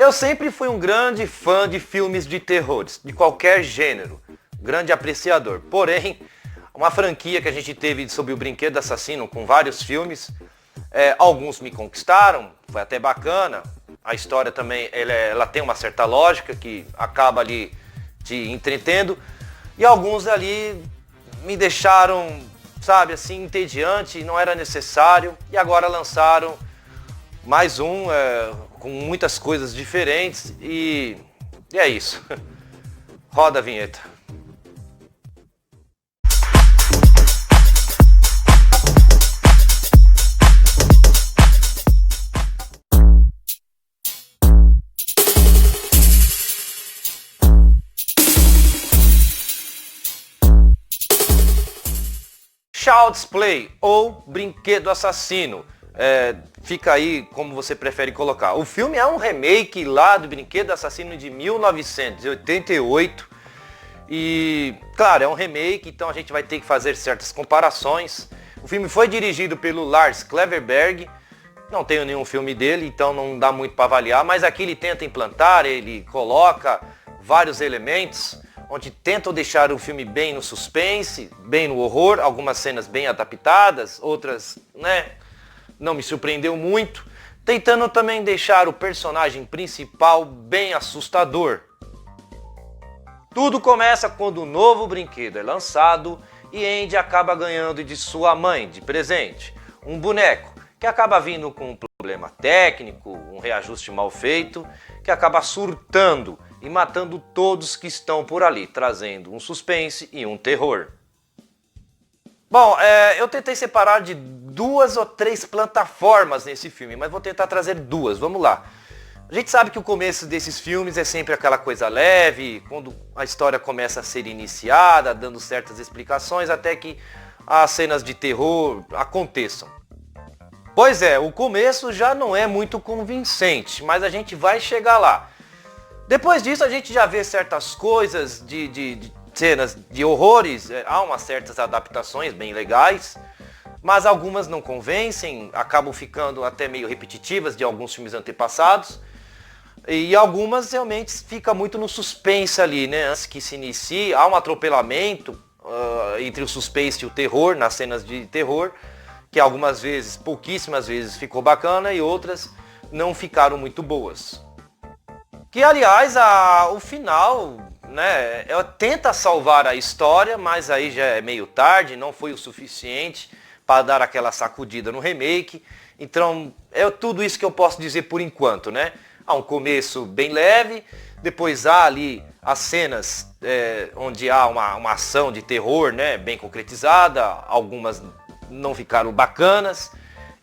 Eu sempre fui um grande fã de filmes de terror, de qualquer gênero, grande apreciador. Porém, uma franquia que a gente teve sobre o Brinquedo Assassino, com vários filmes, alguns me conquistaram, foi até bacana. A história também, ela tem uma certa lógica que acaba ali te entretendo. E alguns ali me deixaram, sabe, assim, entediante, não era necessário. E agora lançaram mais um, com muitas coisas diferentes. E é isso. Roda a vinheta. Child's Play, ou Brinquedo Assassino, fica aí como você prefere colocar. O filme é um remake lá do Brinquedo Assassino de 1988 e, claro, é um remake, então a gente vai ter que fazer certas comparações. O filme foi dirigido pelo Lars Cleverberg, não tenho nenhum filme dele, então não dá muito para avaliar, mas aqui ele tenta implantar, ele coloca vários elementos onde tentam deixar o filme bem no suspense, bem no horror, algumas cenas bem adaptadas, outras, não me surpreendeu muito, tentando também deixar o personagem principal bem assustador. Tudo começa quando o novo brinquedo é lançado e Andy acaba ganhando de sua mãe de presente um boneco que acaba vindo com um problema técnico, um reajuste mal feito, que acaba surtando e matando todos que estão por ali, trazendo um suspense e um terror. Bom, eu tentei separar de 2 ou 3 plataformas nesse filme, mas vou tentar trazer 2, vamos lá. A gente sabe que o começo desses filmes é sempre aquela coisa leve, quando a história começa a ser iniciada, dando certas explicações, até que as cenas de terror aconteçam. Pois é, o começo já não é muito convincente, mas a gente vai chegar lá. Depois disso a gente já vê certas coisas de cenas de horrores, há umas certas adaptações bem legais, mas algumas não convencem, acabam ficando até meio repetitivas de alguns filmes antepassados, e algumas realmente fica muito no suspense ali, né? Antes que se inicie, há um atropelamento entre o suspense e o terror, nas cenas de terror, que algumas vezes, pouquíssimas vezes ficou bacana e outras não ficaram muito boas. Que aliás, o final, tenta salvar a história, mas aí já é meio tarde, não foi o suficiente para dar aquela sacudida no remake. Então, é tudo isso que eu posso dizer por enquanto, né? Há um começo bem leve, depois há ali as cenas onde há uma ação de terror, bem concretizada, algumas não ficaram bacanas.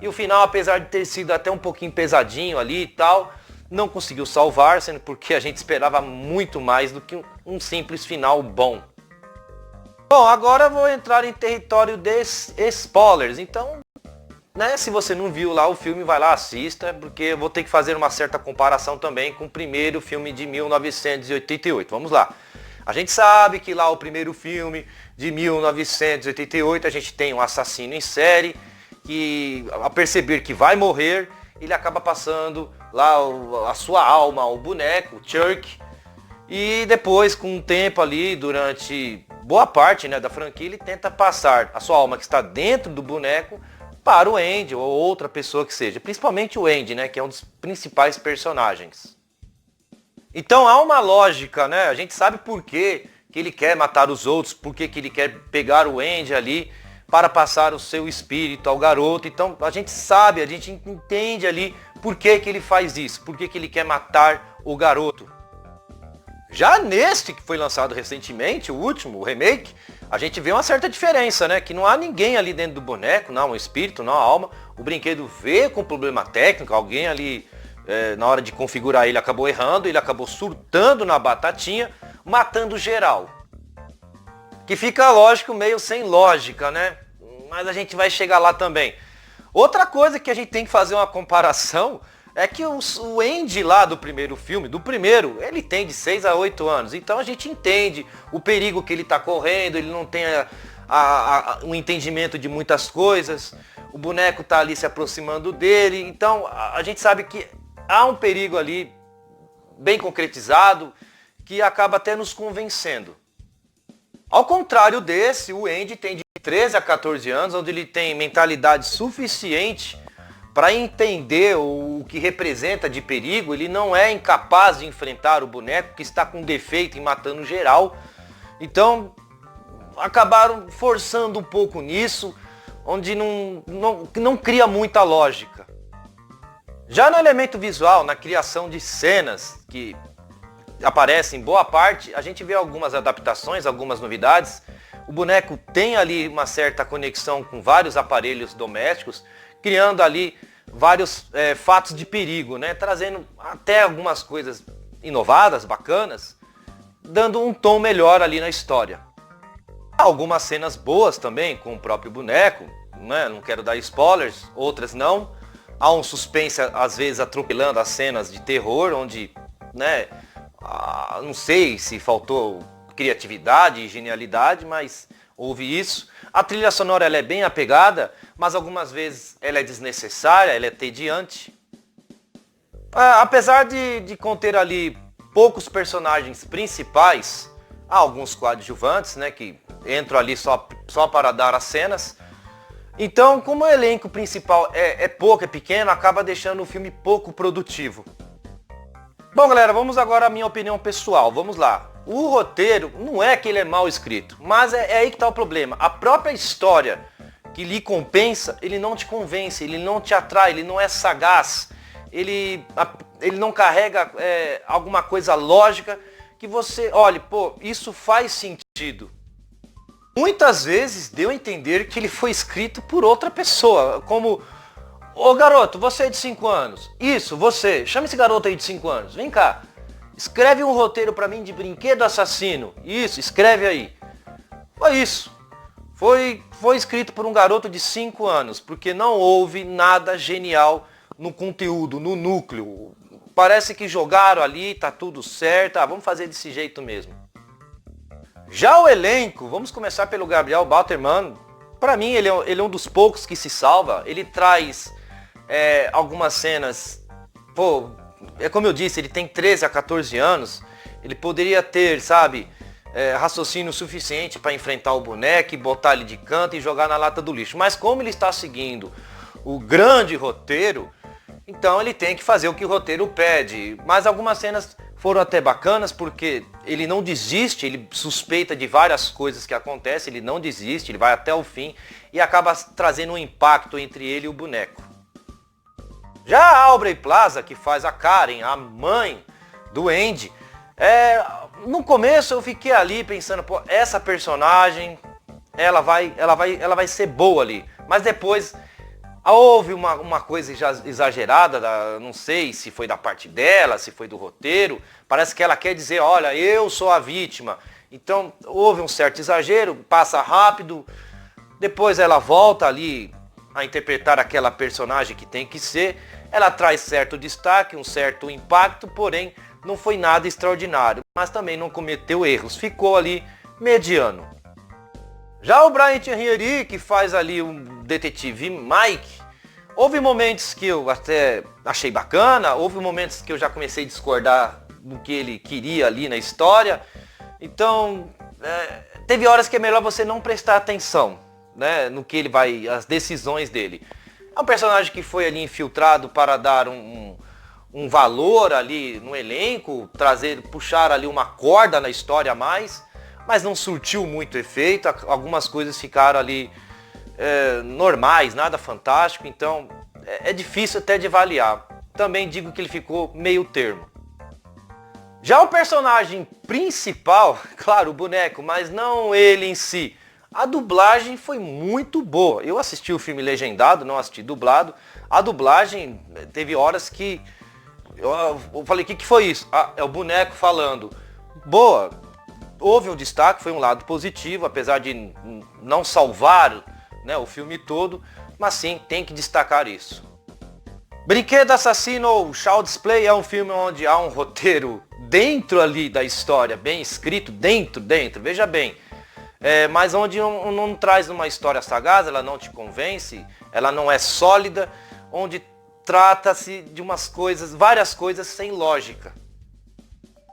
E o final, apesar de ter sido até um pouquinho pesadinho ali e tal, não conseguiu salvar, sendo porque a gente esperava muito mais do que um simples final bom. Bom, agora eu vou entrar em território de spoilers, então, se você não viu lá o filme, vai lá, assista, porque eu vou ter que fazer uma certa comparação também com o primeiro filme de 1988. Vamos lá. A gente sabe que lá o primeiro filme de 1988, a gente tem um assassino em série, que ao perceber que vai morrer, ele acaba passando lá a sua alma ao boneco, Chuck, e depois, com um tempo ali, durante boa parte da franquia, ele tenta passar a sua alma que está dentro do boneco para o Andy ou outra pessoa que seja, principalmente o Andy, que é um dos principais personagens. Então há uma lógica, a gente sabe por que ele quer matar os outros, por que ele quer pegar o Andy ali para passar o seu espírito ao garoto. Então a gente sabe, a gente entende ali por que ele faz isso, por que ele quer matar o garoto. Já neste que foi lançado recentemente, o último, o remake, a gente vê uma certa diferença, que não há ninguém ali dentro do boneco, não há um espírito, não há alma. O brinquedo veio com problema técnico, alguém ali na hora de configurar ele acabou errando, ele acabou surtando na batatinha, matando geral. Que fica, lógico, meio sem lógica, mas a gente vai chegar lá também. Outra coisa que a gente tem que fazer uma comparação é que o Andy lá do primeiro filme, ele tem de 6 a 8 anos. Então a gente entende o perigo que ele está correndo, ele não tem um entendimento de muitas coisas. O boneco está ali se aproximando dele. Então a gente sabe que há um perigo ali bem concretizado, que acaba até nos convencendo. Ao contrário desse, o Andy tem de 13 a 14 anos, onde ele tem mentalidade suficiente para entender o que representa de perigo. Ele não é incapaz de enfrentar o boneco que está com defeito e matando geral. Então, acabaram forçando um pouco nisso, onde não cria muita lógica. Já no elemento visual, na criação de cenas que aparecem em boa parte, a gente vê algumas adaptações, algumas novidades. O boneco tem ali uma certa conexão com vários aparelhos domésticos, criando ali vários fatos de perigo, né? Trazendo até algumas coisas inovadas, bacanas, dando um tom melhor ali na história. Há algumas cenas boas também com o próprio boneco, né? Não quero dar spoilers, outras não. Há um suspense, às vezes, atropelando as cenas de terror, onde, né, não sei se faltou criatividade e genialidade, mas houve isso. A trilha sonora ela é bem apegada, mas algumas vezes ela é desnecessária, ela é tediante. Apesar de conter ali poucos personagens principais, há alguns coadjuvantes, né, que entram ali só para dar as cenas. Então, como o elenco principal é pouco, é pequeno, acaba deixando o filme pouco produtivo. Bom, galera, vamos agora à minha opinião pessoal. Vamos lá. O roteiro não é que ele é mal escrito, mas é aí que está o problema. A própria história que lhe compensa, ele não te convence, ele não te atrai, ele não é sagaz. Ele não carrega alguma coisa lógica que você, olhe, pô, isso faz sentido. Muitas vezes deu a entender que ele foi escrito por outra pessoa, como: ô garoto, você é de 5 anos. Isso, você. Chama esse garoto aí de 5 anos. Vem cá. Escreve um roteiro pra mim de Brinquedo Assassino. Isso, escreve aí. Foi isso. Foi escrito por um garoto de 5 anos, porque não houve nada genial no conteúdo, no núcleo. Parece que jogaram ali, tá tudo certo. Vamos fazer desse jeito mesmo. Já o elenco, vamos começar pelo Gabriel Balterman. Para mim, ele é um dos poucos que se salva. Ele traz algumas cenas... Pô, é como eu disse, ele tem 13 a 14 anos. Ele poderia ter, sabe, raciocínio suficiente para enfrentar o boneco e botar ele de canto e jogar na lata do lixo. Mas como ele está seguindo o grande roteiro, então ele tem que fazer o que o roteiro pede. Mas algumas cenas foram até bacanas, porque ele não desiste, ele suspeita de várias coisas que acontecem, ele não desiste, ele vai até o fim e acaba trazendo um impacto entre ele e o boneco. Já a Aubrey Plaza, que faz a Karen, a mãe do Andy, no começo eu fiquei ali pensando, pô, essa personagem, ela vai ser boa ali, mas depois houve uma coisa já exagerada, não sei se foi da parte dela, se foi do roteiro. Parece que ela quer dizer, olha, eu sou a vítima. Então houve um certo exagero, passa rápido. Depois ela volta ali a interpretar aquela personagem que tem que ser. Ela traz certo destaque, um certo impacto, porém não foi nada extraordinário. Mas também não cometeu erros, ficou ali mediano. Já o Brian Thierry, que faz ali um detetive Mike, houve momentos que eu até achei bacana, houve momentos que eu já comecei a discordar do que ele queria ali na história. Então, teve horas que é melhor você não prestar atenção, né, no que ele vai, as decisões dele. É um personagem que foi ali infiltrado para dar um valor ali no elenco, puxar ali uma corda na história a mais, mas não surtiu muito efeito. Algumas coisas ficaram ali normais, nada fantástico, então é difícil até de avaliar. Também digo que ele ficou meio termo. Já o personagem principal, claro, o boneco, mas não ele em si, a dublagem foi muito boa. Eu assisti o filme legendado, não assisti dublado. A dublagem, teve horas que eu falei, o que foi isso? É o boneco falando. Boa, houve um destaque, foi um lado positivo, apesar de não salvar, né, o filme todo, mas sim, tem que destacar isso. Brinquedo Assassino ou Child's Play é um filme onde há um roteiro dentro ali da história, bem escrito, dentro, veja bem, mas onde não traz uma história sagaz, ela não te convence, ela não é sólida, onde trata-se de várias coisas sem lógica.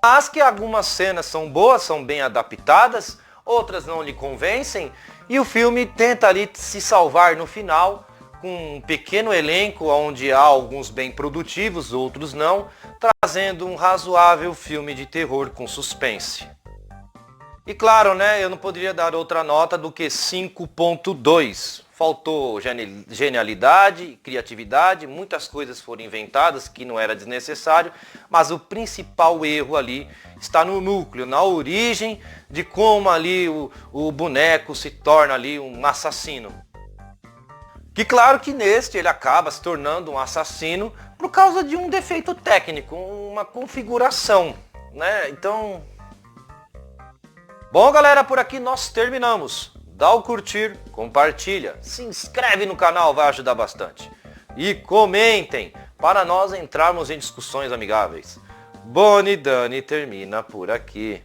Mas que algumas cenas são boas, são bem adaptadas, outras não lhe convencem, e o filme tenta ali se salvar no final, com um pequeno elenco, onde há alguns bem produtivos, outros não, trazendo um razoável filme de terror com suspense. E claro, né, eu não poderia dar outra nota do que 5.2. Faltou genialidade, criatividade, muitas coisas foram inventadas que não era desnecessário, mas o principal erro ali está no núcleo, na origem de como ali o boneco se torna ali um assassino. Que claro que neste ele acaba se tornando um assassino por causa de um defeito técnico, uma configuração, né? Então... Bom, galera, por aqui nós terminamos. Dá o curtir, compartilha, se inscreve no canal, vai ajudar bastante. E comentem, para nós entrarmos em discussões amigáveis. Boni Dani termina por aqui.